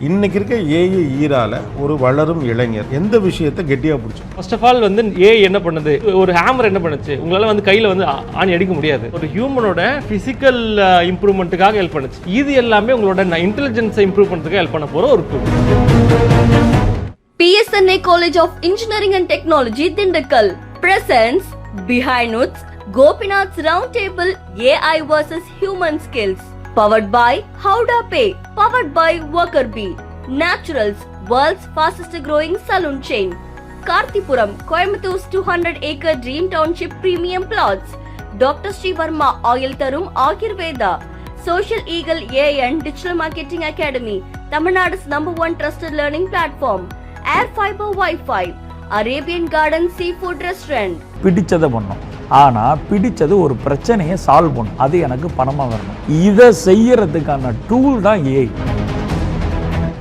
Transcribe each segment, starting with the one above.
இன்னைக்கு இருக்க ஏஐ ஈரால ஒரு வளரும் இளைஞர் எந்த விஷயத்தை கெட்டியாக பிடிச்சி? ஃபர்ஸ்ட் ஆஃப் ஆல் வந்து ஏஐ என்ன பண்ணுது, ஒரு ஹேமர் என்ன பண்ணுச்சு, உங்களால் வந்து கையில் வந்து ஆணி அடிக்க முடியாது. ஒரு ஹியூமனோட ஃபிசிக்கல் இம்ப்ரூவ்மெண்ட்டுக்காக ஹெல்ப் பண்ணுச்சு. இது எல்லாமே உங்களோட இன்டெலிஜென்ஸை இம்ப்ரூவ் பண்ணுறதுக்காக ஹெல்ப் பண்ண போகிற ஒரு tool. PSNA College of Engineering and Technology, Dindigul presents Behind Notes Gopinath's Roundtable AI vs Human Skills. Powered by Howda Pay. Powered by Worker Bee. Naturals, world's fastest growing saloon chain. Karthipuram, Coimbatore 200-acre Dream Township premium plots. Dr. Sri Varma Oil Tarum Ayurveda. Social Eagle AI and Digital Marketing Academy. Tamil Nadu's #1 trusted learning platform. Air Fiber Wi-Fi. Arabian Garden Seafood Restaurant. பிடிச்சதை பண்ணோம், ஆனால் பிடிச்சது ஒரு பிரச்சனையை solve பண்ணும். அது எனக்கு பணமாக வரணும். இதை செய்யறதுக்கான டூல் தான் ஏஐ.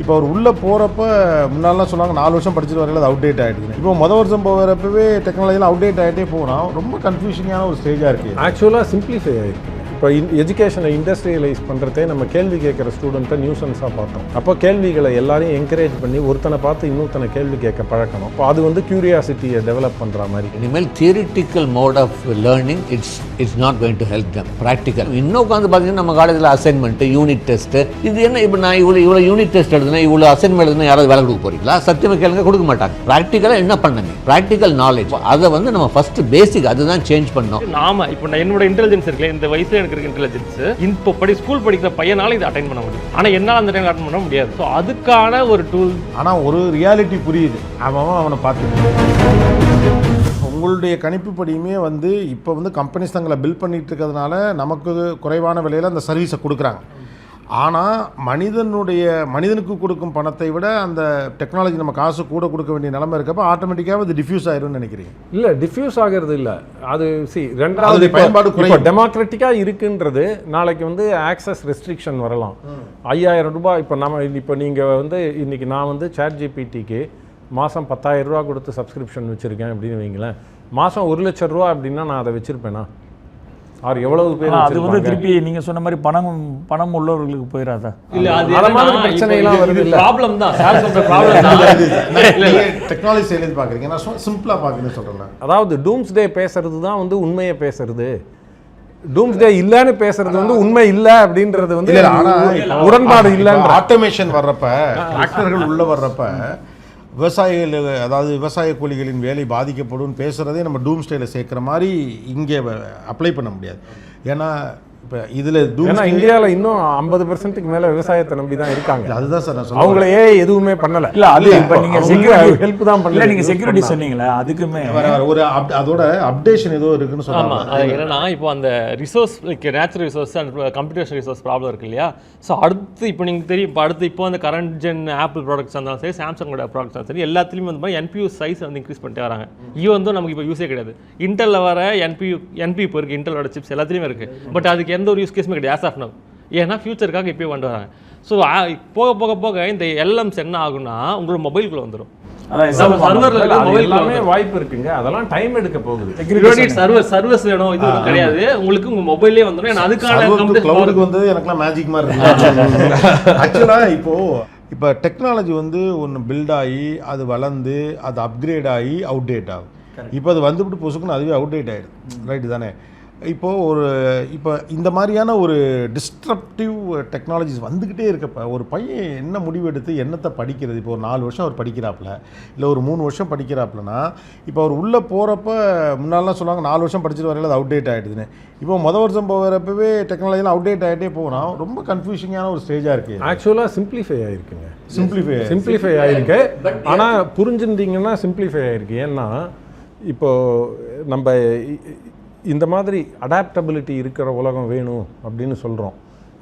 இப்போ அவர் உள்ளே போகிறப்ப முன்னாலாம் சொன்னாங்க 4 வருஷம் படிச்சுட்டு வரையில் அது அவுடேட் ஆகிடுது. இப்போ வருஷம் போகிறப்பவே டெக்னாலஜிலாம் அவுடேட் ஆகிட்டே போனால் ரொம்ப கன்ஃபியூஷனான ஒரு ஸ்டேஜாக இருக்குது. ஆக்சுவலாக சிம்பிளிஃபை ஆகிருக்கு. இப்போ எஜுகேஷனை இண்டஸ்ட்ரியலைஸ் பண்ணுறதே நம்ம கேள்வி கேட்குற ஸ்டூடெண்ட்டை நியூசன்ஸாக பார்த்தோம். அப்போ கேள்விகளை எல்லாரையும் என்கரேஜ் பண்ணி ஒருத்தனை பார்த்து இன்னொருத்தனை கேள்வி கேட்க பழக்கணும். இப்போ அது வந்து கியூரியாசிட்டியை டெவலப் பண்ணுற மாதிரி. இனிமேல் theoretical mode of learning it's not going to help them. Practical இன்னும் உட்காந்து பார்த்தீங்கன்னா நம்ம காலேஜில் அசைன்மெண்ட்டு, யூனிட் டெஸ்ட்டு, இது என்ன இப்போ நான் இவ்வளோ யூனிட் டெஸ்ட் எழுதுனா, இவ்வளோ அசைன்மெண்ட் எழுதுனா யாராவது வேலை கொடுக்க போகிறீங்களா? சத்தியமாக கேளுங்க, கொடுக்க மாட்டாங்க. ப்ராக்டிக்கலாக என்ன பண்ணுங்க, ப்ராக்டிக்கல் நாலேஜ், அதை வந்து நம்ம ஃபஸ்ட்டு பேசிக் அதுதான் சேஞ்ச் பண்ணோம். நாம இப்போ என்னோட இன்டெலிஜென்ஸ் இருக்குல்ல, இந்த வயசுல எனக்கு இருக்க இன்டெலிஜென்ஸ் இப்போ ஸ்கூல் படிக்கிற பையனால இதை அட்டைன் பண்ண முடியும். ஆனால் என்னால் அந்த டைம் அட்டன் பண்ண முடியாது. ஸோ அதுக்கான ஒரு டூல். ஆனால் ஒரு ரியாலிட்டி புரியுது, அவனை பார்த்து. உங்களுடைய கணிப்புப்படியுமே வந்து இப்போ வந்து கம்பெனிஸ் தங்களை பில் பண்ணிட்டு இருக்கிறதுனால நமக்கு குறைவான விலையில் அந்த சர்வீஸை கொடுக்குறாங்க. ஆனால் மனிதனுக்கு கொடுக்கும் பணத்தை விட அந்த டெக்னாலஜி நம்ம காசு கூட கொடுக்க வேண்டிய நிலைமை இருக்கப்போ ஆட்டோமேட்டிக்காக அது டிஃப்யூஸ் ஆயிரும்னு நினைக்கிறீங்க? இல்லை, டிஃப்யூஸ் ஆகிறது இல்லை. அது ரெண்டாவது பயன்பாடு இப்போ டெமோக்ராட்டிக்காக இருக்குன்றது நாளைக்கு வந்து ஆக்சஸ் ரெஸ்ட்ரிக்ஷன் வரலாம். 5000 ரூபாய் இப்போ நீங்கள் வந்து இன்றைக்கி நான் வந்து ChatGPTக்கு மாதம் 10,000 ரூபா கொடுத்து சப்ஸ்கிரிப்ஷன் வச்சுருக்கேன் அப்படின்னு வைங்களேன். மாதம் 1 லட்சம் ரூபா அப்படின்னா நான் அதை வச்சுருப்பேனா? அவர் எவ்வளவு பேர் அது வந்து திருப்பி நீங்க சொன்ன மாதிரி பணம் உள்ளவர்களுக்கு போயிடாதா? இல்ல, அது அந்த மாதிரி பிரச்சனை எல்லாம் வருது. இல்ல, ப்ராப்ளம் தான் சார், சொல்ற ப்ராப்ளம் தான். டெக்னாலஜி சைடுல பாக்குறீங்க, நான் சிம்பிளா பாக்குறேன்னு சொல்றேன். அதாவது டூம்ஸ்டே பேசுறது தான் வந்து உண்மையை பேசுறது. டூம்ஸ்டே இல்லன்னு பேசுறது வந்து உண்மை இல்ல அப்படின்றது வந்து உடன்பாடு இல்லன்ற. ஆட்டோமேஷன் வர்றப்ப, டிராக்டர்கள் உள்ள வர்றப்ப விவசாயிகள், அதாவது விவசாய கூலிகளின் வேலை பாதிக்கப்படும் பேசுகிறதே நம்ம டூம் ஸ்டேயில் சேர்க்குற மாதிரி இங்கே அப்ளை பண்ண முடியாது. ஏன்னா இப்போ இதில் இந்தியாவில் இன்னும் 50% மேலே விவசாயத்தை நம்பி தான் இருக்காங்க. அதுதான் சார் நான் சொல்லுவேன். அவங்களே எதுவுமே பண்ணலை. இல்லை, அது இப்போ நீங்கள் செக்யூரிட்டி ஹெல்ப் தான் பண்ணல. நீங்கள் செக்யூரிட்டி சொன்னீங்களே, அதுக்குமே ஒரு அதோட அப்டேஷன் ஏதோ இருக்குன்னு சொன்னாங்க. அது என்னன்னா இப்போ அந்த resource, natural resource and computer resource problem இருக்கு இல்லையா? ஸோ அடுத்து இப்போ நீங்கள் தெரியும், இப்போ அந்த கரண்ட் ஜென் ஆப்பிள் ப்ராடக்ட்ஸ் இருந்தாலும் சரி, சாம்சங்கோட ப்ராடக்ட்ஸ் இருந்தாலும் சரி, எல்லாத்துலேயுமே வந்து NPU சைஸ் வந்து இன்க்ரீஸ் பண்ணிட்டே வராங்க. வந்து நமக்கு இப்போ யூஸே கிடையாது. இன்டெல்ல வர NPU இப்போ இருக்குது, இன்டெலோட சிப்ஸ் எல்லாத்துலேயுமே இருக்குது. பட் அதுக்கு எந்த ஒரு யூஸ் கேஸுமே கிடையாது ஆஸ் ஆஃப் நவ். ஏன்னா ஃபியூச்சருக்காக இப்போயே கொண்டு வராங்க. ஸோ போக இந்த LMs என்ன ஆகும்னா உங்களோட மொபைலுக்குள்ள வந்துடும். எல்லாமே வாய்ப்பு இருக்குங்க. அதெல்லாம் டைம் எடுக்க போகுது. சர்வீஸ் வேணும், இது கிடையாது. உங்களுக்கு உங்க மொபைல்லே வந்துடும். அதுக்கான கிளவுடுக்கு வந்து எனக்குலாம் மேஜிக் மாதிரி இருக்கு. ஆக்சுவலாக இப்போ டெக்னாலஜி வந்து ஒன்று பில்ட் ஆகி அது வளர்ந்து அது அப்கிரேட் ஆகி அவுடேட் ஆகும். இப்போ அது வந்துவிட்டு பொசுக்குன்னு அதுவே அவுடேட் ஆகிடும். ரைட்டு தானே? இப்போ இந்த மாதிரியான ஒரு டிஸ்ட்ரப்டிவ் டெக்னாலஜிஸ் வந்துக்கிட்டே இருக்கப்ப ஒரு பையன் என்ன முடிவு எடுத்து என்னத்தை படிக்கிறது? இப்போ ஒரு 4 வருஷம் அவர் படிக்கிறாப்புல, இல்லை ஒரு 3 வருஷம் படிக்கிறாப்புலனா, இப்போ அவர் உள்ளே போகிறப்ப முன்னாலாம் சொன்னாங்க 4 வருஷம் படிச்சுட்டு வரையில் அது அவுடேட் ஆகிடுதுன்னு. இப்போ வருஷம் போகிறப்பவே டெக்னாலஜிலாம் அவுடேட் ஆகிட்டே போனால் ரொம்ப கன்ஃபியூஷனான ஒரு ஸ்டேஜாக இருக்குது. ஆக்சுவலாக சிம்பிளிஃபை ஆகிருக்குங்க. சிம்பிளிஃபை ஆகிருக்கு. ஆனால் புரிஞ்சுருந்தீங்கன்னா சிம்பிளிஃபை ஆகிருக்கு. ஏன்னா இப்போது நம்ம இந்த மாதிரி அடாப்டபிலிட்டி இருக்கிற உலகம் வேணும் அப்படின்னு சொல்கிறோம்.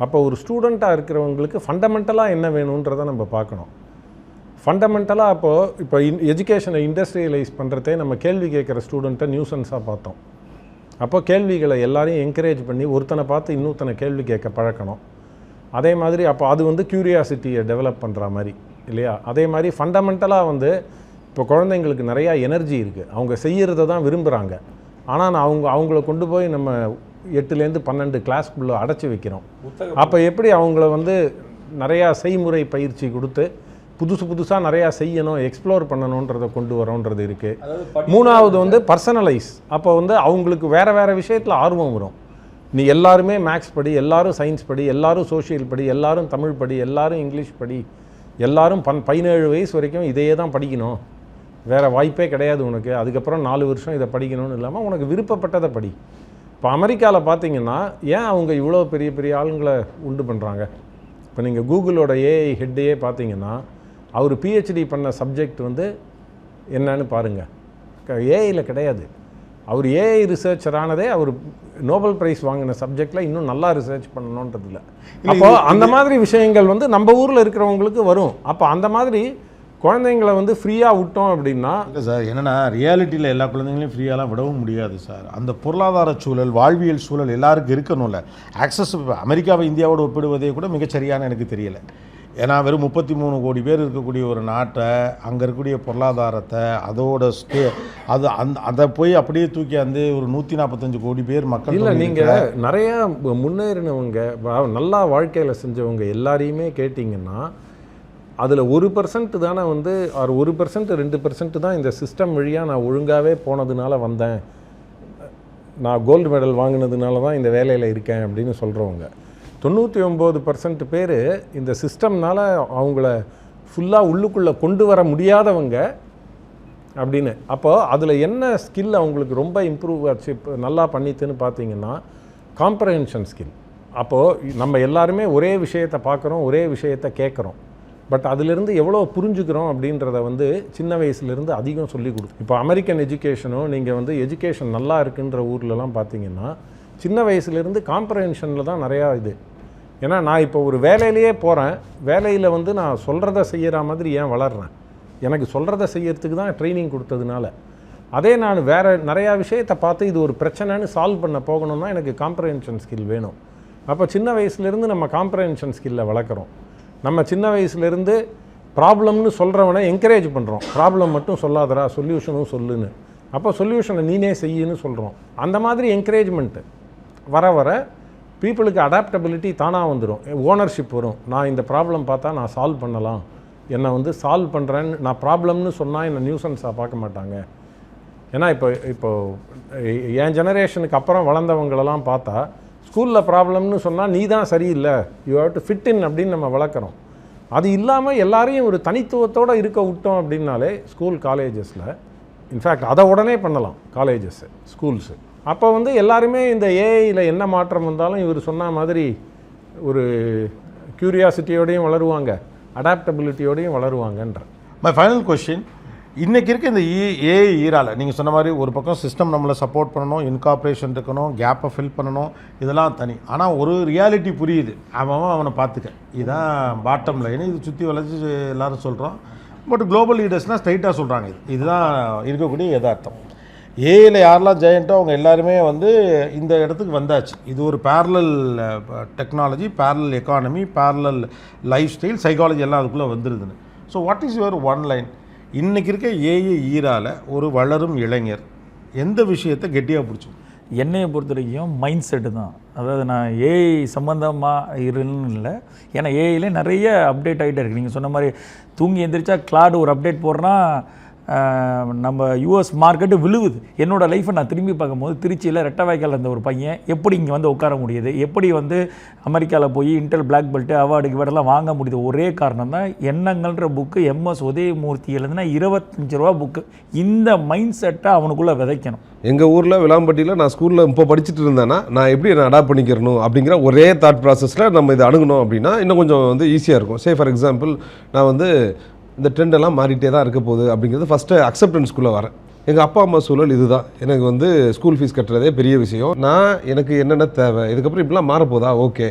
அப்போ ஒரு ஸ்டூடெண்ட்டாக இருக்கிறவங்களுக்கு ஃபண்டமெண்டலாக என்ன வேணுன்றதை நம்ம பார்க்கணும். ஃபண்டமெண்டலாக இப்போ எஜுகேஷனை இண்டஸ்ட்ரியலைஸ் பண்ணுறதே நம்ம கேள்வி கேட்குற ஸ்டூடெண்ட்டை நியூசன்ஸாக பார்த்தோம். அப்போ கேள்விகளை எல்லாரையும் என்கரேஜ் பண்ணி ஒருத்தனை பார்த்து இன்னொருத்தனை கேள்வி கேட்க பழக்கணும். அதே மாதிரி அப்போ அது வந்து க்யூரியாசிட்டியை டெவலப் பண்ணுற மாதிரி இல்லையா? அதே மாதிரி ஃபண்டமெண்டலாக வந்து இப்போ குழந்தைங்களுக்கு நிறையா எனர்ஜி இருக்குது, அவங்க செய்கிறத தான் விரும்புகிறாங்க. ஆனால் அவங்கள கொண்டு போய் நம்ம 8லேருந்து 12 கிளாஸ்க்குள்ளே அடைச்சி வைக்கிறோம். அப்போ எப்படி அவங்கள வந்து நிறையா செய்முறை பயிற்சி கொடுத்து புதுசாக நிறையா செய்யணும், எக்ஸ்ப்ளோர் பண்ணணுன்றதை கொண்டு வரோன்றது இருக்குது. மூணாவது வந்து பர்சனலைஸ். அப்போ வந்து அவங்களுக்கு வேறு விஷயத்தில் ஆர்வம் வரும். நீ எல்லாருமே மேக்ஸ் படி, எல்லாரும் சயின்ஸ் படி, எல்லாரும் சோஷியல் படி, எல்லாரும் தமிழ் படி, எல்லாரும் இங்கிலீஷ் படி, எல்லாரும் 17 வயசு வரைக்கும் இதையே தான் படிக்கணும், வேறு வாய்ப்பே கிடையாது உனக்கு, அதுக்கப்புறம் 4 வருஷம் இதை படிக்கணும்னு இல்லாமல் உனக்கு விருப்பப்பட்டதை படி. இப்போ அமெரிக்காவில் பார்த்தீங்கன்னா ஏன் அவங்க இவ்வளோ பெரிய பெரிய ஆளுங்களை உண்டு பண்ணுறாங்க? இப்போ நீங்கள் கூகுளோட ஏஐ ஹெட்டையே பார்த்தீங்கன்னா அவர் பிஹெச்டி பண்ண சப்ஜெக்ட் வந்து என்னன்னு பாருங்கள், ஏஐயில் கிடையாது. அவர் ஏஐ ரிசர்ச்சர் ஆனதே அவர் நோபல் பிரைஸ் வாங்கின சப்ஜெக்டில் இன்னும் நல்லா ரிசர்ச் பண்ணணுன்றதில்ல. அப்போது அந்த மாதிரி விஷயங்கள் வந்து நம்ம ஊரில் இருக்கிறவங்களுக்கு வரும். அப்போ அந்த மாதிரி குழந்தைங்களை வந்து ஃப்ரீயாக விட்டோம் அப்படின்னா இல்லை சார், என்னென்னா ரியாலிட்டியில் எல்லா குழந்தைங்களையும் ஃப்ரீயாலாம் விடவும் முடியாது சார். அந்த பொருளாதார சூழல், வாழ்வியல் சூழல் எல்லாருக்கும் இருக்கணும்ல. ஆக்சஸ் அமெரிக்காவை இந்தியாவோடு ஒப்பிடுவதே கூட மிகச்சரியான எனக்கு தெரியலை. ஏன்னா வெறும் 33 கோடி பேர் இருக்கக்கூடிய ஒரு நாட்டை, அங்கே இருக்கக்கூடிய பொருளாதாரத்தை, அதோட அதை போய் அப்படியே தூக்கி அந்த ஒரு 145 கோடி பேர் மக்கள். இல்லை, நீங்கள் நிறையா முன்னேறினவங்க, நல்லா வாழ்க்கையில் செஞ்சவங்க எல்லாரையுமே கேட்டிங்கன்னா அதில் 1% தானே வந்து, ஒரு 1% 2% தான் இந்த சிஸ்டம் வழியாக நான் ஒழுங்காகவே போனதுனால வந்தேன், நான் கோல்டு மெடல் வாங்கினதுனால தான் இந்த வேலையில் இருக்கேன் அப்படின்னு சொல்கிறவங்க. 99% பேர் இந்த சிஸ்டம்னால் அவங்கள ஃபுல்லாக உள்ளுக்குள்ளே கொண்டு வர முடியாதவங்க அப்படின்னு. அப்போது அதில் என்ன ஸ்கில் அவங்களுக்கு ரொம்ப இம்ப்ரூவ் ஆச்சு, நல்லா பண்ணித்துன்னு பார்த்தீங்கன்னா காம்ப்ரஹென்ஷன் ஸ்கில். அப்போது நம்ம எல்லாருமே ஒரே விஷயத்தை பார்க்குறோம், ஒரே விஷயத்தை கேட்குறோம், பட் அதிலிருந்து எவ்வளோ புரிஞ்சுக்கிறோம் அப்படின்றத வந்து சின்ன வயசுலேருந்து அதிகம் சொல்லி கொடுக்கும். இப்போ அமெரிக்கன் எஜுகேஷனும் நீங்கள் வந்து எஜுகேஷன் நல்லா இருக்குன்ற ஊர்லலாம் பார்த்தீங்கன்னா சின்ன வயசுலேருந்து காம்ப்ரஹென்ஷனில் தான் நிறையா இது. ஏன்னா நான் இப்போ ஒரு வேலையிலேயே போகிறேன், வேலையில் வந்து நான் சொல்கிறத செய்கிற மாதிரி ஏன் வளர்கிறேன், எனக்கு சொல்கிறத செய்யறதுக்கு தான் ட்ரைனிங் கொடுத்ததுனால. அதே நான் வேறு நிறையா விஷயத்தை பார்த்து இது ஒரு பிரச்சனைன்னு சால்வ் பண்ண போகணும்னா எனக்கு காம்ப்ரஹென்ஷன் ஸ்கில் வேணும். அப்போ சின்ன வயசுலேருந்து நம்ம காம்ப்ரஹென்ஷன் ஸ்கில்லை வளர்க்குறோம். நம்ம சின்ன வயசுலேருந்து ப்ராப்ளம்னு சொல்கிறவனை என்கரேஜ் பண்ணுறோம், ப்ராப்ளம் மட்டும் சொல்லாதரா, சொல்யூஷனும் சொல்லுன்னு. அப்போ சொல்யூஷனை நீனே செய்யுன்னு சொல்கிறோம். அந்த மாதிரி என்கரேஜ்மெண்ட்டு வர வர பீப்புளுக்கு அடாப்டபிலிட்டி தானாக வந்துடும், ஓனர்ஷிப் வரும். நான் இந்த ப்ராப்ளம் பார்த்தா நான் சால்வ் பண்ணலாம், என்னை வந்து சால்வ் பண்ணுறேன்னு நான் ப்ராப்ளம்னு சொன்னால் என்னை நியூசன்ஸாக பார்க்க மாட்டாங்க. ஏன்னா இப்போ என் ஜெனரேஷனுக்கு அப்புறம் வளர்ந்தவங்களெல்லாம் பார்த்தா ஸ்கூலில் ப்ராப்ளம்னு சொன்னால் நீ தான் சரியில்லை, you have to fit in அப்படின்னு நம்ம வளர்க்குறோம். அது இல்லாமல் எல்லாரையும் ஒரு தனித்துவத்தோடு இருக்க விட்டோம் அப்படின்னாலே ஸ்கூல் காலேஜஸில், இன்ஃபேக்ட் அதை உடனே பண்ணலாம் காலேஜஸ்ஸு ஸ்கூல்ஸு. அப்போ வந்து எல்லாருமே இந்த ஏஐயில் என்ன மாற்றம் வந்தாலும் இவர் சொன்ன மாதிரி ஒரு க்யூரியாசிட்டியோடையும் வளருவாங்க, அடாப்டபிலிட்டியோடையும் வளருவாங்கன்ற. மை ஃபைனல் கொஸ்டின், இன்றைக்கி இருக்க இந்த ஏஐ ஈரால நீங்கள் சொன்ன மாதிரி ஒரு பக்கம் சிஸ்டம் நம்மளை சப்போர்ட் பண்ணணும், இன்கார்பரேஷன் இருக்கணும், கேப்பை ஃபில் பண்ணணும், இதெல்லாம் தனி. ஆனால் ஒரு ரியாலிட்டி புரியுது, அவனை பார்த்துக்க, இதுதான் பாட்டம் லைன், இது சுற்றி வளைச்சி எல்லோரும் சொல்கிறோம். பட் குளோபல் லீடர்ஸ்னால் ஸ்ட்ரைட்டாக சொல்கிறாங்க, இதுதான் இருக்கக்கூடிய யதார்த்தம். ஏஐயில் யாரெல்லாம் ஜெயண்ட்டோ அவங்க எல்லாருமே வந்து இந்த இடத்துக்கு வந்தாச்சு. இது ஒரு parallel technology, parallel economy, parallel lifestyle, psychology எல்லாம் அதுக்குள்ளே வந்துடுதுன்னு. So what is your one line? இன்றைக்கி இருக்க ஏஐ ஈரால ஒரு வளரும் இளைஞர் எந்த விஷயத்தை கெட்டியாக பிடிச்சோம்? என்னையை பொறுத்த வரைக்கும் மைண்ட் செட்டு தான். அதாவது நான் ஏஐ சம்மந்தமாக இருன்னு இல்லை, ஏன்னா ஏஐலே நிறைய அப்டேட் ஆகிட்டே இருக்குது. நீங்கள் சொன்ன மாதிரி தூங்கி எந்திரிச்சா கிளாடு ஒரு அப்டேட் போடுறனா நம்ம யூஎஸ் மார்க்கெட்டு விழுவுது. என்னோடய லைஃப்பை நான் திரும்பி பார்க்கும்போது திருச்சியில் ரெட்டவாய்க்கால் இருந்த ஒரு பையன் எப்படி இங்கே வந்து உட்கார முடியுது, எப்படி வந்து அமெரிக்காவில் போய் இன்டெல் பிளாக் பெல்ட்டு அவார்டு கிவார்டெல்லாம் வாங்க முடியுது, ஒரே காரணம் தான் எண்ணங்கள்ன்ற புக்கு எம்எஸ் உதயமூர்த்தி எழுதுனா 25 ரூபா புக்கு. இந்த மைண்ட் செட்டை அவனுக்குள்ளே விதைக்கணும். எங்கள் ஊரில் விளாம்பட்டியில் நான் ஸ்கூலில் இப்போ படிச்சுட்டு இருந்தேன்னா நான் எப்படி என்ன அடாப்ட் பண்ணிக்கிறணும் அப்படிங்கிற ஒரே தாட் ப்ராசஸில் நம்ம இதை அணுகணும் அப்படின்னா இன்னும் கொஞ்சம் வந்து ஈஸியாக இருக்கும். சே ஃபார் எக்ஸாம்பிள், நான் வந்து இந்த ட்ரெண்டெல்லாம் மாறிட்டே தான் இருக்க போகுது அப்படிங்கிறது ஃபஸ்ட்டு அக்செப்டன்ஸ்குள்ளே வரேன். எங்கள் அப்பா அம்மா சூழல் இதுதான், எனக்கு வந்து ஸ்கூல் ஃபீஸ் கட்டுறதே பெரிய விஷயம், நான் எனக்கு என்னென்ன தேவை, இதுக்கப்புறம் இப்படிலாம் மாறப்போதா, ஓகே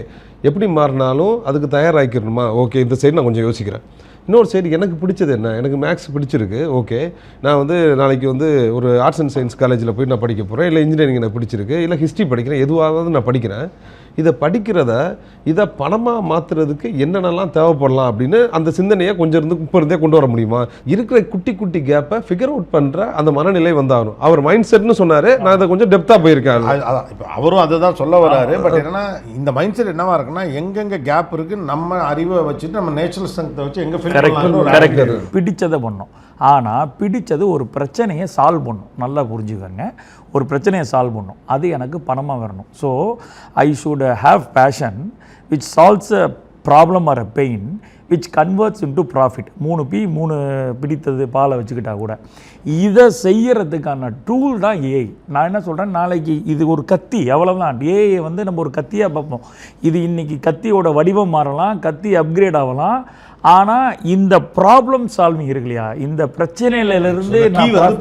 எப்படி மாறினாலும் அதுக்கு தயாராகிக்கணுமா, ஓகே இந்த சைடு நான் கொஞ்சம் யோசிக்கிறேன். இன்னொரு சைடு எனக்கு பிடிச்சது என்ன, எனக்கு மேக்ஸ் பிடிச்சிருக்கு, ஓகே நான் வந்து நாளைக்கு வந்து ஒரு ஆர்ட்ஸ் அண்ட் சயின்ஸ் காலேஜில் போய் நான் படிக்க போகிறேன், இல்லை இன்ஜினியரிங் எனக்கு பிடிச்சிருக்கு, இல்லை ஹிஸ்ட்ரி படிக்கிறேன், எதுவாவது நான் படிக்கிறேன். இதை படிக்கிறத இதை பணமாக மாற்றுறதுக்கு என்னென்னலாம் தேவைப்படலாம் அப்படின்னு அந்த சிந்தனையை கொஞ்சம் இருந்து இப்போ இருந்தே கொண்டு வர முடியுமா? இருக்கிற குட்டி குட்டி கேப்பை ஃபிகர் அவுட் பண்ணுற அந்த மனநிலை வந்தாகணும். அவர் மைண்ட் செட்னு சொன்னார், நான் அதை கொஞ்சம் டெப்த்தாக போயிருக்கேன். அதான் இப்போ அவரும் அதை தான் சொல்ல வராரு. பட் என்னன்னா இந்த மைண்ட் செட் என்னவா இருக்குன்னா, எங்கெங்கே கேப் இருக்குது நம்ம அறிவை வச்சுட்டு நம்ம நேச்சுரல் ஸ்ட்ரென்த்தை வச்சு எங்கே ஃபில் கரெக்ட் பிடிச்சதை பண்ணோம். ஆனால் பிடிச்சது ஒரு பிரச்சனையை சால்வ் பண்ணும். நல்லா புரிஞ்சுக்கோங்க, ஒரு பிரச்சனையை சால்வ் பண்ணும். அது எனக்கு பணமாக வரணும். So I should have fashion which solves a problem R a pain which converts into profit. 3 பிடித்தது பாலை வச்சுக்கிட்டா கூட இதை செய்யறதுக்கான டூல் தான் ஏஐ. நான் என்ன சொல்கிறேன், நாளைக்கு இது ஒரு கத்தி, எவ்வளோதான். ஏஐ வந்து நம்ம ஒரு கத்தியாக பார்ப்போம். இது இன்னைக்கு கத்தியோட வடிவம் மாறலாம், கத்தி அப்கிரேட் ஆகலாம். ஆனால் இந்த ப்ராப்ளம் சால்விங் இருக்கு இல்லையா, இந்த பிரச்சனையிலிருந்து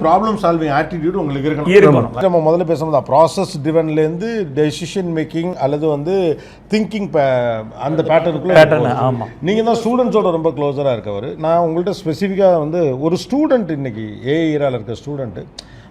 ப்ராப்ளம் சால்விங் ஆட்டிடியூட் உங்களுக்கு இருக்கணும். நம்ம முதல்ல பேசும்போது ப்ராசஸ் டிவன்லேருந்து டெசிஷன் மேக்கிங் அல்லது வந்து திங்கிங் அந்த பேட்டர்னுக்குள்ள. ஆமாம், நீங்கள் தான் ஸ்டூடெண்ட்ஸோட ரொம்ப க்ளோஸராக இருக்கவர். நான் உங்கள்கிட்ட ஸ்பெசிஃபிக்காக வந்து ஒரு ஸ்டூடெண்ட், இன்னைக்கு ஏஐரால் இருக்க ஸ்டூடெண்ட்டு,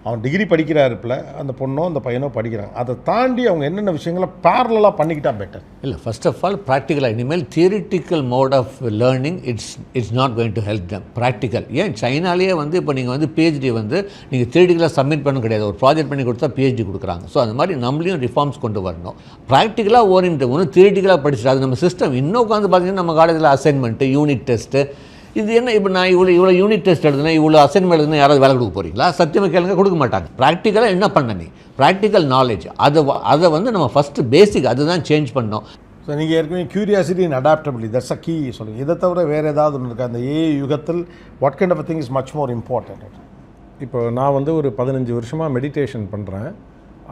அவன் டிகிரி படிக்கிறாருப்பில் அந்த பொண்ணோ அந்த பையனோ படிக்கிறாங்க. அதை தாண்டி அவங்க என்னென்ன விஷயங்களை பேரலாக பண்ணிக்கிட்டா பெட்டர்? இல்லை, ஃபர்ஸ்ட் ஆஃப் ஆல் ப்ராக்டிக்கலாக இனிமேல் theoretical mode of learning it's not going to help them. Practical ஏன் சைனாலேயே வந்து இப்போ நீங்கள் வந்து பிஹெச்டி வந்து நீங்கள் தியரிட்டிக்கலாக சப்மிட் பண்ண கிடையாது, ஒரு ப்ராஜெக்ட் பண்ணி கொடுத்தா பிஹெச்டி கொடுக்குறாங்க. ஸோ அந்த மாதிரி நம்மளையும் ரிஃபார்ம்ஸ் கொண்டு வரணும். ப்ராக்டிக்கலாக ஓரியன்ட் ஒன்று தியரிட்டிக்கலாக படிச்சுட்டு அது நம்ம சிஸ்டம் இன்னும் உட்காந்து பார்த்தீங்கன்னா நம்ம காலேஜில் அசைன்மெண்ட்டு, யூனிட் டெஸ்ட்டு, இது என்ன இப்போ நான் இவ்வளோ யூனிட் டெஸ்ட் எழுதுனா, இவ்வளோ அசைன்மெண்ட் எழுதுனா யாராவது வேலை கொடுக்க போகிறீங்களா? சத்தியமாக கேளுங்க, கொடுக்க மாட்டாங்க. ப்ராக்டிக்கலாக என்ன பண்ண நீ ப்ராக்டிக்கல் நாலேஜ் அதை வந்து நம்ம ஃபஸ்ட்டு பேசிக் அதுதான் சேஞ்ச் பண்ணோம். ஸோ நீங்கள் ஏற்கனவே curiosity and adaptability, that's a key சொல்லுங்கள். இதை தவிர வேறு ஏதாவது ஒன்று இருக்குது அந்த ஏஐ யுகத்தில்? What kind of thing is much more important? இப்போ நான் வந்து ஒரு 15 வருஷமாக மெடிடேஷன் பண்ணுறேன்.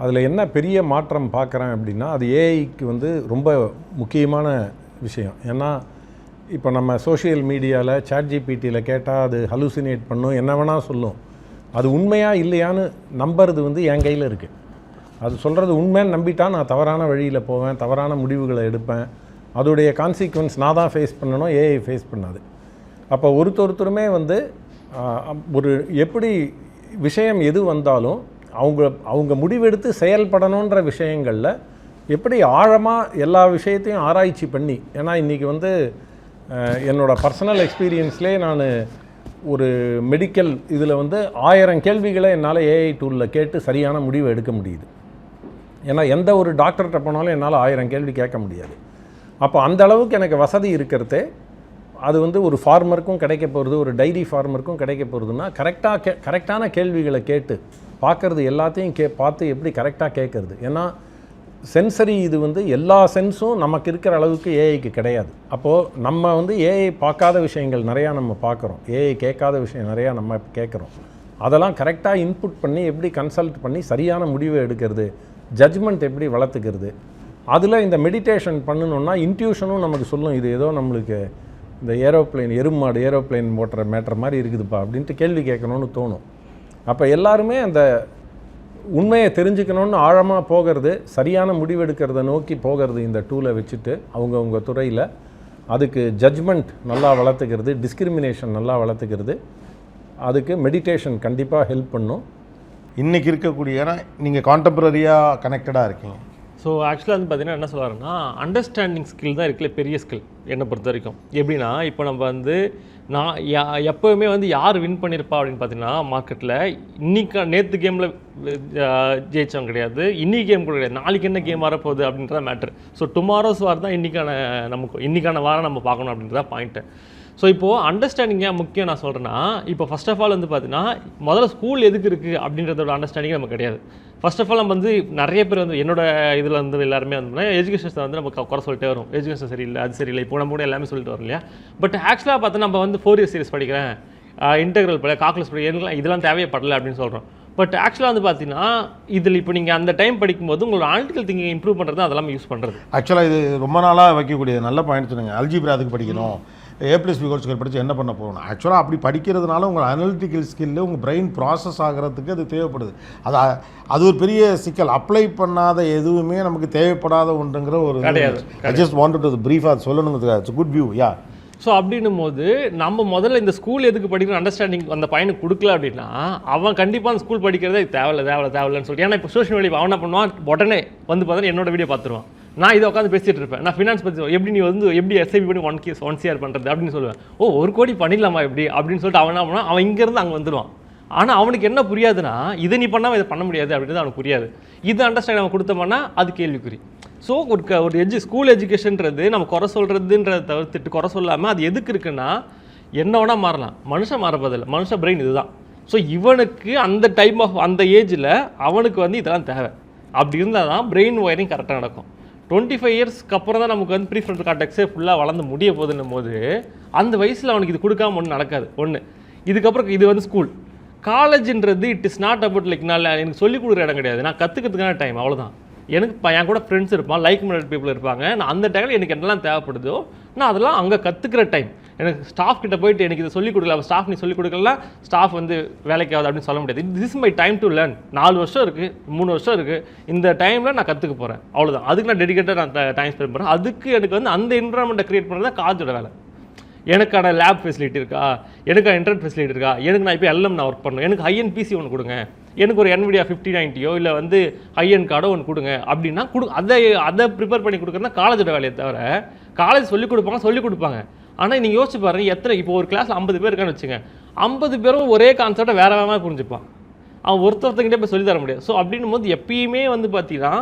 அதில் என்ன பெரிய மாற்றம் பார்க்குறேன் அப்படின்னா, அது ஏஐக்கு வந்து ரொம்ப முக்கியமான விஷயம். ஏன்னா இப்போ நம்ம சோஷியல் மீடியாவில் ChatGPTயில் கேட்டால் அது ஹலூசினேட் பண்ணும், என்ன வேணால் சொல்லும். அது உண்மையாக இல்லையான்னு நம்புறது வந்து என் கையில் இருக்குது. அது சொல்கிறது உண்மைன்னு நம்பிட்டா நான் தவறான வழியில் போவேன், தவறான முடிவுகளை எடுப்பேன். அதோடைய கான்சிக்வன்ஸ் நான் தான் ஃபேஸ் பண்ணணும், ஏஐ ஃபேஸ் பண்ணாது. அப்போ ஒருத்தருமே வந்து ஒரு எப்படி விஷயம் எது வந்தாலும் அவங்க முடிவெடுத்து செயல்படணுன்ற விஷயங்களில் எப்படி ஆழமாக எல்லா விஷயத்தையும் ஆராய்ச்சி பண்ணி, ஏன்னா இன்றைக்கி வந்து என்னோடய பர்சனல் எக்ஸ்பீரியன்ஸ்லேயே நான் ஒரு மெடிக்கல் இதில் வந்து 1000 கேள்விகளை என்னால் ஏஐ டூலில் கேட்டு சரியான முடிவை எடுக்க முடியுது. ஏன்னா எந்த ஒரு டாக்டர்கிட்ட போனாலும் என்னால் 1000 கேள்வி கேட்க முடியாது. அப்போ அந்த அளவுக்கு எனக்கு வசதி இருக்கிறதே அது வந்து ஒரு ஃபார்மருக்கும் கிடைக்க போகிறது, ஒரு டைரி ஃபார்மருக்கும் கிடைக்க போகிறதுனா கரெக்டான கேள்விகளை கேட்டு பார்க்குறது, எல்லாத்தையும் பார்த்து எப்படி கரெக்டாக கேட்குறது. ஏன்னா சென்சரி இது வந்து எல்லா சென்ஸும் நமக்கு இருக்கிற அளவுக்கு ஏஐக்கு கிடையாது. அப்போது நம்ம வந்து ஏஐ பார்க்காத விஷயங்கள் நிறையா நம்ம பார்க்குறோம், ஏஐ கேட்காத விஷயம் நிறையா நம்ம கேட்குறோம். அதெல்லாம் கரெக்டாக இன்புட் பண்ணி எப்படி கன்சல்ட் பண்ணி சரியான முடிவை எடுக்கிறது, ஜட்ஜ்மெண்ட் எப்படி வளர்த்துக்கிறது. அதில் இந்த மெடிடேஷன் பண்ணணுன்னா இன்ட்யூஷனும் நமக்கு சொல்லும், இது ஏதோ நம்மளுக்கு இந்த எருமாடு ஏரோப்ளைன் ஓட்டுற மேட்டர் மாதிரி இருக்குதுப்பா அப்படின்ட்டு கேள்வி கேட்கணும்னு தோணும். அப்போ எல்லாருமே அந்த உண்மையை தெரிஞ்சுக்கணுன்னு ஆழமாக போகிறது, சரியான முடிவெடுக்கிறத நோக்கி போகிறது. இந்த டூலை வச்சுட்டு அவங்கவுங்க துறையில் அதுக்கு ஜட்ஜ்மெண்ட் நல்லா வளர்த்துக்கிறது, டிஸ்கிரிமினேஷன் நல்லா வளர்த்துக்கிறது, அதுக்கு மெடிடேஷன் கண்டிப்பாக ஹெல்ப் பண்ணும். இன்றைக்கி இருக்கக்கூடிய, ஏன்னா நீங்கள் கான்டெம்பரரியாக கனெக்டடாக இருக்கீங்க. ஸோ ஆக்சுவலாக வந்து பார்த்தீங்கன்னா என்ன சொல்கிறாருன்னா, அண்டர்ஸ்டாண்டிங் ஸ்கில் தான் இருக்குல்ல பெரிய ஸ்கில் என்னை பொறுத்த வரைக்கும். எப்படின்னா இப்போ நம்ம வந்து நான் எப்போவுமே வந்து யார் வின் பண்ணியிருப்பா அப்படின்னு பார்த்தீங்கன்னா, மார்க்கெட்டில் நேற்று கேமில் ஜெயித்தவங்க கிடையாது, இன்றைக்கி கேம் கூட கிடையாது, நாளைக்கு என்ன கேம் வரப்போகுது அப்படின்றத மேட்ரு. ஸோ டுமாரோஸ் வார் தான் இன்றைக்கான வாரம் நம்ம பார்க்கணும் அப்படின்றத பாயிண்ட்டு. ஸோ இப்போது அண்டர்ஸ்டாண்டிங் ஏன் முக்கியம் நான் சொல்கிறேன்னா, இப்போ ஃபஸ்ட் ஆஃப் ஆல் வந்து பார்த்தீங்கன்னா முதல்ல ஸ்கூல் எதுக்கு இருக்குது அப்படின்றதோட அண்டர்ஸ்டாண்டிங் நமக்கு கிடையாது. ஃபர்ஸ்ட் ஆஃப் ஆல் நம்ம வந்து நிறைய பேர் வந்து என்னோட இதில் வந்து எல்லாருமே வந்து எஜுகேஷன்ஸை வந்து நம்ம குறை சொல்லிட்டே வரும், எஜுகேஷன் சரியில்லை, அது சரியில்லை, இப்போ நம்ம கூட எல்லாமே சொல்லிட்டு வரோம் இல்லையா. பட் ஆக்சுவலாக பார்த்தா நம்ம வந்து 4 இயர் சீரிஸ் படிக்கிறேன், இன்டெக்ரல் படி, கால்குலஸ் படி, இதெல்லாம் தேவைப்படலை அப்படின்னு சொல்கிறோம். பட் ஆக்சுவலாக வந்து பார்த்தீங்கன்னா இதில் இப்போ நீங்கள் அந்த டைம் படிக்கும்போது உங்களோட அனலிட்டிக்கல் திங்கிங் இம்ப்ரூவ் பண்ணுறது அதெல்லாம் யூஸ் பண்ணுறது. ஆக்சுவலாக இது ரொம்ப நாளாக வைக்கக்கூடிய நல்ல பாயிண்ட் சொன்னீங்க. அல்ஜிப்ரா அதுக்கு படிக்கணும், A+B² படித்து என்ன பண்ண போகணும். ஆக்சுவலாக அப்படி படிக்கிறதுனால உங்கள் அனலிட்டிக்கல் ஸ்கில்லு, உங்கள் பிரெயின் ப்ராசஸ் ஆகிறதுக்கு அது தேவைப்படுது. அது ஒரு பெரிய சிக்கல். அப்ளை பண்ணாத எதுவுமே நமக்கு தேவைப்படாத ஒன்றுங்கிற ஒரு கிடையாது. ஐ ஜஸ்ட் வாண்டட் டு ப்ரீஃபாக சொல்லணுங்கிறது. It's good view. Yeah. So அப்படின்னும் போது நம்ம முதல்ல இந்த ஸ்கூல் எதுக்கு படிக்கிற அண்டர்ஸ்டாண்டிங் அந்த பையனுக்கு கொடுக்கல அப்படின்னா அவன் கண்டிப்பாக அந்த ஸ்கூல் படிக்கிறதே தேவையில்லைன்னு சொல்லிட்டு. ஏன்னா இப்போ சோஷியல் மீடியா அவன் என்ன பண்ணுவான், உடனே வந்து பார்த்தா என்னோட வீடியோ பார்த்துருவான், நான் இதை உட்காந்து பேசிட்டு இருப்பேன். நான் ஃபினான்ஸ் பற்றி எப்படி நீ வந்து எப்படி எஸ்ஐபி பண்ணி 1 CR பண்ணுறது அப்படின்னு சொல்லுவேன். ஓ 1 கோடி பண்ணிடலாமா எப்படி அப்படின்னு சொல்லிட்டு அவன் என்ன பண்ணுவான், அவன் இங்கேருந்து அங்கே வந்துடுவான். ஆனால் அவனுக்கு என்ன புரியாதுன்னா இதை நீ பண்ணாமல் இதை பண்ண முடியாது அப்படின்றது அவனுக்கு புரியாது. இது அண்டர்ஸ்டாண்ட் அவன் கொடுத்தோம்னா அது கேள்விக்குறி. ஸோ ஒரு ஸ்கூல் எஜுகேஷன்றது நம்ம குறை சொல்கிறதுன்றதை தவிர்த்துட்டு குறை சொல்லாமல் அது எதுக்கு இருக்குன்னா என்ன வேணால் மாறலாம், மனுஷன் மாறப்பதில்லை, மனுஷ பிரெயின் இதுதான். ஸோ இவனுக்கு அந்த டைம் ஆஃப் அந்த ஏஜில் அவனுக்கு வந்து இதெல்லாம் தேவை. அப்படி இருந்தால் தான் பிரெயின் ஒயரிங் கரெக்டாக நடக்கும். 25 இயர்ஸ்க்கு அப்புறம் தான் நமக்கு வந்து ப்ரீஃப்ரண்டல் கார்டெக்ஸே ஃபுல்லாக வளர்ந்து முடிய போகுதுன்னும் போது அந்த வயசில் அவனுக்கு இது கொடுக்காம ஒன்றும் நடக்காது. இதுக்கப்புறம் இது வந்து ஸ்கூல். காலேஜ்ன்றது it is not about like நான் எனக்கு சொல்லிக் கொடுக்குற இடம் கிடையாது, நான் கற்றுக்கிறதுக்கான டைம், அவ்வளோதான். எனக்கு என் கூட ஃப்ரெண்ட்ஸ் இருப்பான், லைக் மைண்டட் பீப்புள் இருப்பாங்க. நான் அந்த டைமில் எனக்கு என்னெல்லாம் தேவைப்படுதோ நான் அதெல்லாம் அங்கே கற்றுக்கிற டைம். எனக்கு ஸ்டாஃப் கிட்ட போயிட்டு எனக்கு இதை சொல்லிக் கொடுக்கல, ஸ்டாஃப் நீ சொல்லிக் கொடுக்கலாம், ஸ்டாஃப் வந்து வேலைக்கு ஆகுது அப்படின்னு சொல்ல முடியாது. This is my time to learn. 4 வருஷம் இருக்குது, 3 வருஷம் இருக்குது, இந்த டைமில் நான் கற்றுக்க போகிறேன், அவ்வளோதான். அதுக்கு நான் டெடிகேட்டாக நான் டைம் ஸ்பெண்ட் பண்ணுறேன். அதுக்கு எனக்கு வந்து அந்த என்விரான்மெண்ட்டை க்ரியேட் பண்ணுறது தான் காலேஜோட வேலை. எனக்கான லேப் ஃபெசிலிட்டி இருக்கா, எனக்கான இன்டர்நெட் ஃபெசிலிட்டி இருக்கா, எனக்கு நான் இப்போ எல்லாம் நான் ஒர்க் பண்ணணும், எனக்கு ஹை-எண்ட் பிசி ஒன்று கொடுங்க, எனக்கு ஒரு NVIDIA 5090 இல்லை வந்து ஹை-எண்ட் கார்டோ ஒன்று கொடுங்க அப்படின்னா அதை ப்ரிப்பேர் பண்ணி கொடுக்குறது தான் காலேஜோட வேலையை தவிர காலேஜ் சொல்லிக் கொடுப்பாங்க. ஆனால் நீங்கள் யோசிச்சு பாருங்கள், எத்தனை இப்போ ஒரு கிளாஸில் 50 பேர் இருக்கான்னு வச்சுங்க, 50 பேரும் ஒரே கான்செப்டை வேறு வேறு புரிஞ்சுப்பான். அவன் ஒருத்தர்கிட்டே போய் சொல்லி தர முடியாது. ஸோ அப்படின்னும் போது எப்பயுமே வந்து பார்த்தீங்கன்னா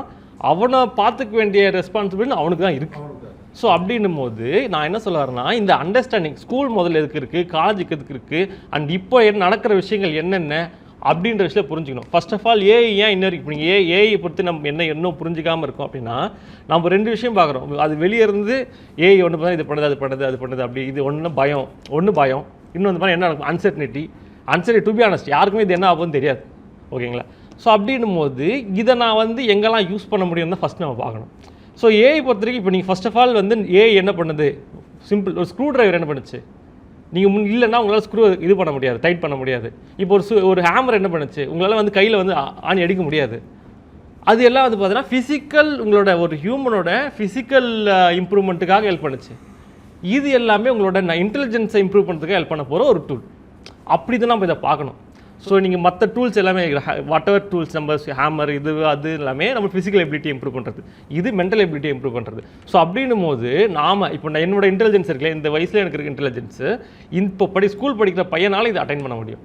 அவனை பார்த்துக்க வேண்டிய ரெஸ்பான்சிபிலிட்டி அவனுக்கு தான் இருக்குது. ஸோ அப்படின்னும் போது நான் என்ன சொல்ல வரேன்னா, இந்த அண்டர்ஸ்டாண்டிங் ஸ்கூல் முதல்ல எதுக்கு இருக்குது, காலேஜுக்கு எதுக்கு இருக்குது, அண்ட் இப்போ நடக்கிற விஷயங்கள் என்னென்ன அப்படின்ற விஷயம் புரிஞ்சுக்கணும். ஃபர்ஸ்ட் ஆஃப் ஆல் ஏஐ ஏன் இன்னும் இப்போ நீங்கள் ஏஐ பொறுத்து நம்ம இன்னும் புரிஞ்சிக்காமல் இருக்கோம் அப்படின்னா நம்ம 2 விஷயம் பார்க்குறோம். அது வெளியே இருந்து ஏஐ ஒன்று பார்த்தா இது பண்ணுது, அது பண்ணுது அப்படி, இது ஒன்று பயம், இன்னும் வந்து என்ன நடக்கும், அன்சர்டனிட்டி டு பி ஆனஸ்ட் யாருக்குமே இது என்ன ஆகும்னு தெரியாது. ஓகேங்களா? ஸோ அப்படின்னும் போது இதை நான் வந்து எங்கெல்லாம் யூஸ் பண்ண முடியும்னு தான் ஃபஸ்ட் நம்ம பார்க்கணும். ஸோ ஏஐ பொறுத்த வரைக்கும் இப்போ நீங்கள் ஃபர்ஸ்ட் ஆஃப் ஆல் வந்து ஏஐ என்ன பண்ணுது, சிம்பிள் ஒரு ஸ்க்ரூ டிரைவர் என்ன பண்ணுச்சு, நீங்கள் இல்லைன்னா உங்களால் ஸ்க்ரூ இது பண்ண முடியாது, டைட் பண்ண முடியாது. இப்போ ஒரு ஹேமர் என்ன பண்ணுச்சு, உங்களால் வந்து கையில் வந்து ஆணி அடிக்க முடியாது. அது எல்லாம் வந்து பார்த்தீங்கன்னா ஃபிசிக்கல், உங்களோட ஒரு ஹியூமனோட ஃபிசிக்கல் இம்ப்ரூவ்மெண்ட்டுக்காக ஹெல்ப் பண்ணுச்சு. இது எல்லாமே உங்களோட இன்டெலிஜென்ஸை இம்ப்ரூவ் பண்ணுறதுக்காக ஹெல்ப் பண்ண போகிற ஒரு டூல். அப்படி தான் நம்ம இதை பார்க்கணும். ஸோ நீங்கள் மற்ற டூல்ஸ் எல்லாமே வாட் எவர் டூல்ஸ் நம்ம ஹேமர் இது அது எல்லாமே நம்ம ஃபிசிக்கல் எபிலிட்டி இம்ப்ரூவ் பண்ணுறது, இது மென்டல் எபிலிட்டி இம்ப்ரூவ் பண்ணுறது. ஸோ அப்படின்னும் போது நாம் இப்போ என்னோட இன்டெலிஜென்ஸ் இருக்குல்ல, இந்த வயசில் எனக்கு இருக்க இன்டெலிஜென்ஸு இப்போ ஸ்கூல் படிக்கிற பையனால் இதை அட்டைன் பண்ண முடியும்,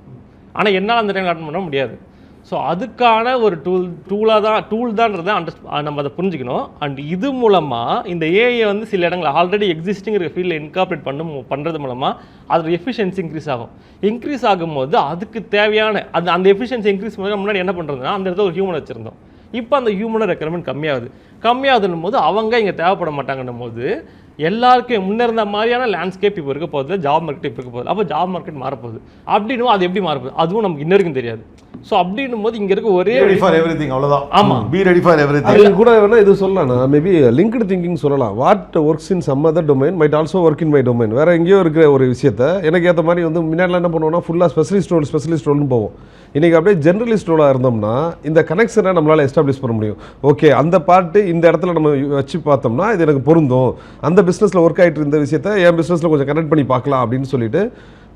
ஆனால் என்னால் அந்த டைம் அட்டன் பண்ண முடியாது. ஸோ அதுக்கான ஒரு டூல் தான்றதை நம்ம அதை புரிஞ்சுக்கணும். அண்ட் இது மூலமாக இந்த ஏஐ வந்து சில இடங்கள் ஆல்ரெடி எக்ஸிஸ்டிங் இருக்க ஃபீல்டில் இன்கார்பரேட் பண்ணுறது மூலமாக அதோட எஃபிஷியன்சி இன்க்ரீஸ் ஆகும்போது அதுக்கு தேவையான அந்த எஃபிஷியன்சி இன்க்ரீஸ் பண்ண முன்னாடி என்ன பண்ணுறதுன்னா அந்த இடத்துல ஒரு ஹியூமன் வச்சுருந்தோம். இப்போ அந்த ஹியூமனை ரெக்யர்மெண்ட் கம்மியாகுதுன்னும் போது அவங்க இங்கே தேவைப்பட மாட்டாங்கன்னும் போது எல்லாருக்கும் முன்னே இருந்த மாதிரியான லேண்ட்ஸ்கேப் இப்போ இருக்க போகுது, ஜாப் மார்க்கெட் இப்போ இருக்க போகுது. அப்போ ஜாப் மார்க்கெட் மாறப்போகுது அப்படின்னும் அது எப்படி மாறப்போகுது அதுவும் நமக்கு இன்னும் தெரியாது. ஸோ அப்படின்னும் போது இங்கே இருக்க ஒரே அவ்வளோதான். ஆமாம், பி ரெடி ஃபார் எவ்ரிதிங். அது கூட வேணா இது சொல்லலாம், மேபி லிங்க்டு திங்கிங் சொல்லலாம். What works in some other domain might also work in my domain. வேற எங்கேயோ இருக்கிற ஒரு விஷயத்த எனக்கு ஏற்ற மாதிரி வந்து முன்னாடிலாம் என்ன பண்ணுவோம்னா ஃபுல்லாக ஸ்பெஷலிஸ்ட் ரோல்னு போவோம். இன்றைக்கி அப்படியே ஜென்ரலிஸ்ட் ரோலாக இருந்தோம்னா இந்த கனெக்ஷனை நம்மளால் எஸ்டாப்ளிஷ் பண்ண முடியும். ஓகே, அந்த பார்ட்டு இந்த இடத்துல நம்ம வச்சு பார்த்தோம்னா இது எனக்கு பொருந்தும், அந்த பிஸ்னஸில் ஒர்க் ஆகிட்டு இருந்த விஷயத்தை என் பிஸ்னஸில் கொஞ்சம் கனெக்ட் பண்ணி பார்க்கலாம் அப்படின்னு சொல்லிட்டு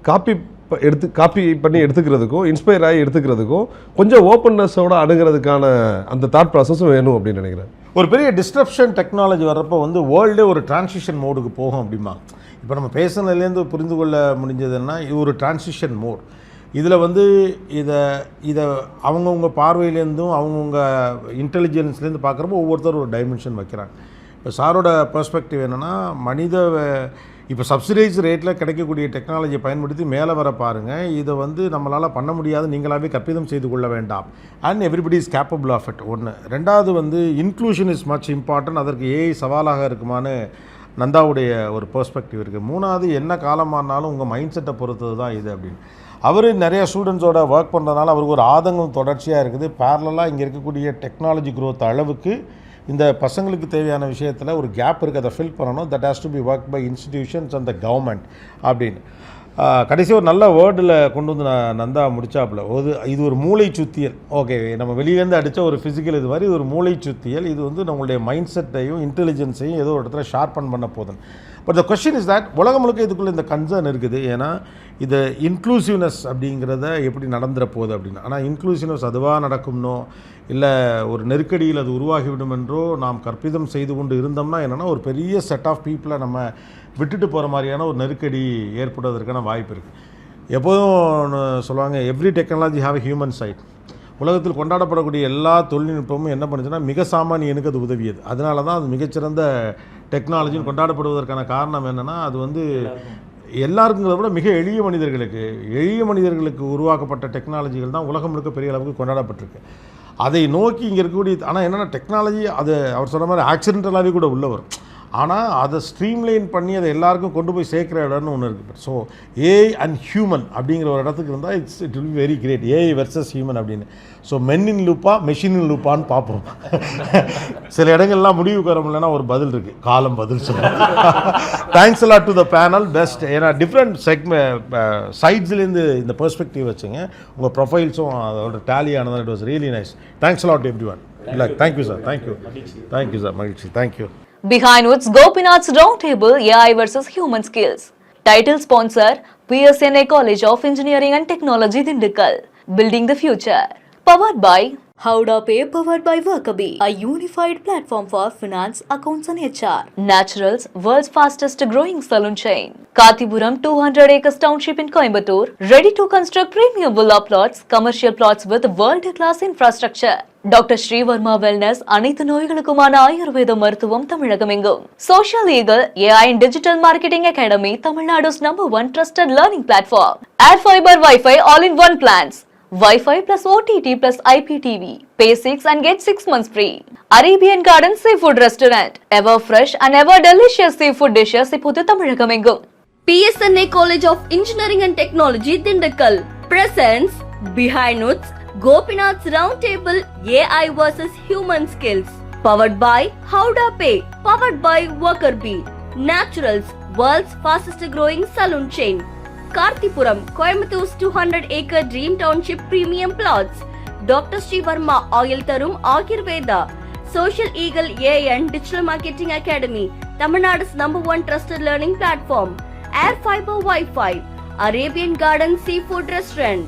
காப்பி பண்ணி எடுத்துக்கிறதுக்கும் இன்ஸ்பயர் ஆகி எடுத்துக்கிறதுக்கும் கொஞ்சம் ஓப்பன்னஸோடு அணுகிறதுக்கான அந்த தாட் ப்ராசஸும் வேணும் அப்படின்னு நினைக்கிறேன். ஒரு பெரிய டிஸ்ட்ரப்ஷன் டெக்னாலஜி வர்றப்போ வந்து வேர்ல்டே ஒரு டிரான்சிஷன் மோடுக்கு போகும் அப்படிமா. இப்போ நம்ம பேசுனதுலேருந்து புரிந்து கொள்ள முடிஞ்சதுன்னா இது ஒரு டிரான்சிஷன் மோட். இதில் வந்து இதை அவங்கவுங்க பார்வையிலேருந்தும் அவங்கவுங்க இன்டெலிஜென்ஸ்லேருந்து பார்க்குறப்போ ஒவ்வொருத்தரும் ஒரு டைமென்ஷன் வைக்கிறாங்க. இப்போ சாரோட பெர்ஸ்பெக்டிவ் என்னென்னா இப்போ சப்சிடைஸ் ரேட்டில் கிடைக்கக்கூடிய டெக்னாலஜியை பயன்படுத்தி மேலே வர பாருங்கள், இதை வந்து நம்மளால் பண்ண முடியாது, நீங்களாகவே கற்பிதம் செய்து கொள்ள வேண்டாம். And everybody is capable of it. ஒன்று. ரெண்டாவது வந்து இன்க்ளூஷன் இஸ் மச் இம்பார்ட்டன்ட். அதற்கு ஏஐ சவாலாக இருக்குமான்னு நந்தாவுடைய ஒரு பெர்ஸ்பெக்டிவ் இருக்குது. மூணாவது, என்ன காலமானாலும் உங்கள் மைண்ட் செட்டை பொறுத்தது தான் இது அப்படின்னு. அவர் நிறைய ஸ்டூடெண்ட்ஸோட ஒர்க் பண்ணுறதுனால அவருக்கு ஒரு ஆதங்கம் தொடர்ச்சியாக இருக்குது. பேரலாக இங்கே இருக்கக்கூடிய டெக்னாலஜி க்ரோத் அளவுக்கு இந்த பசங்களுக்கு தேவையான விஷயத்தில் ஒரு கேப் இருக்குது, அதை ஃபில் பண்ணணும். That has to be work by institutions and the government அப்படின்னு. கடைசி ஒரு நல்ல வேர்டில் கொண்டு வந்து நந்தா முடிச்சாப்புல. இது ஒரு மூளை சுத்தியல். ஓகே, நம்ம வெளியேருந்து அடித்த ஒரு ஃபிசிக்கல் இது மாதிரி ஒரு மூளை சுத்தியல். இது வந்து நம்மளுடைய மைண்ட் செட்டையும் இன்டெலிஜென்ஸையும் ஏதோ ஒரு இடத்துல ஷார்பன் பண்ண போதும். But the question is that உலகம் முழுக்க இதுக்குள்ளே இந்த கன்சர்ன் இருக்குது. ஏன்னா இது இன்க்ளூசிவ்னஸ் அப்படிங்கிறத எப்படி நடந்துற போகுது அப்படின்னு. ஆனால் இன்க்ளூசிவ்னஸ் அதுவாக நடக்கும்னோ இல்லை ஒரு நெருக்கடியில் அது உருவாகிவிடும் என்றோ நாம் கற்பிதம் செய்து கொண்டு இருந்தோம்னா என்னென்னா ஒரு பெரிய செட் ஆஃப் பீப்புளை நம்ம விட்டுட்டு போகிற மாதிரியான ஒரு நெருக்கடி ஏற்படுவதற்கான வாய்ப்பு இருக்குது. எப்போதும் சொல்லுவாங்க every technology have a human side. உலகத்தில் கொண்டாடப்படக்கூடிய எல்லா தொழில்நுட்பமும் என்ன பண்ணுச்சுன்னா மிக சாமானியனுக்கு அது உதவியது. அதனால தான் அது மிகச்சிறந்த டெக்னாலஜின்னு கொண்டாடப்படுவதற்கான காரணம் என்னென்னா அது வந்து எல்லாருக்குங்கிறத விட மிக எளிய மனிதர்களுக்கு உருவாக்கப்பட்ட டெக்னாலஜிகள் தான் உலகம் முழுக்க பெரிய அளவுக்கு கொண்டாடப்பட்டிருக்கு. அதை நோக்கி இங்கே இருக்கக்கூடிய ஆனால் என்னென்னா டெக்னாலஜி அது அவர் சொன்ன மாதிரி ஆக்சிடென்டலாகவே கூட உள்ள வரும். ஆனால் அதை ஸ்ட்ரீம்லைன் பண்ணி அதை எல்லாருக்கும் கொண்டு போய் சேர்க்குற இடம்னு ஒன்று இருக்குது. ஸோ ஏஐ அண்ட் ஹியூமன் அப்படிங்கிற ஒரு இடத்துக்கு இருந்தால் it will be very great. AI versus human அப்படின்னு. ஸோ மென் இன் லூப்பா மெஷின் இன் லூப்பான்னு பார்ப்போம். சில இடங்கள்லாம் முடிவுக்கு வர முடியலன்னா ஒரு பதில் இருக்குது, காலம் பதில் சொல்லுங்கள். Thanks a lot to the panel best. ஏன்னா டிஃப்ரெண்ட் சைட்ஸ்லேருந்து இந்த பெர்ஸ்பெக்டிவ் வச்சுங்க. உங்கள் ப்ரொஃபைல்ஸும் அதோட டேலி ஆனது. It was really nice. Thanks a lot every one. இல்லை தேங்க்யூ சார். Thank you sir. மகிழ்ச்சி. Thank you. Behind Woods Gopinath's Roundtable AI vs Human Skills. Title sponsor PSNA College of Engineering and Technology Dindigul. Building the future. Powered by Howda Pay, powered by Workabi, a unified platform for finance, accounts and HR. Naturals, world's fastest growing salon chain. Kathipuram 200 acres township in Coimbatore, ready to construct premium villa plots, commercial plots with world-class infrastructure. Doctor Srivarma wellness அனைத்து நோய்களுக்குமான ஆயுர்வேத மருத்துவம் தமிழகமெங்கும். Social eagle AI and digital marketing academy, தமிழ்நாடு's #1 trusted learning platform. Air fiber Wi-Fi all-in-one plans. Wi-Fi plus OTT plus IPTV. Pay 6 and get 6 months free. Arabian Garden Seafood Restaurant. Ever fresh and ever delicious seafood dishes இப்போது தமிழகமெங்கும். PSNA College of Engineering and Technology Dindigul presents Behind Woods Gopinath's Roundtable AI vs Human Skills. Powered by Howda Pay. Powered by Workabi. Naturals, world's fastest growing salon chain. Karthipuram, Coimbatore 200-acre Dream Township premium plots. Dr. Srivarma Oil Tarum Ayurveda. Social Eagle AI and Digital Marketing Academy, Tamilnadu's #1 trusted learning platform. Air fiber Wi-Fi. Arabian Garden Seafood Restaurant.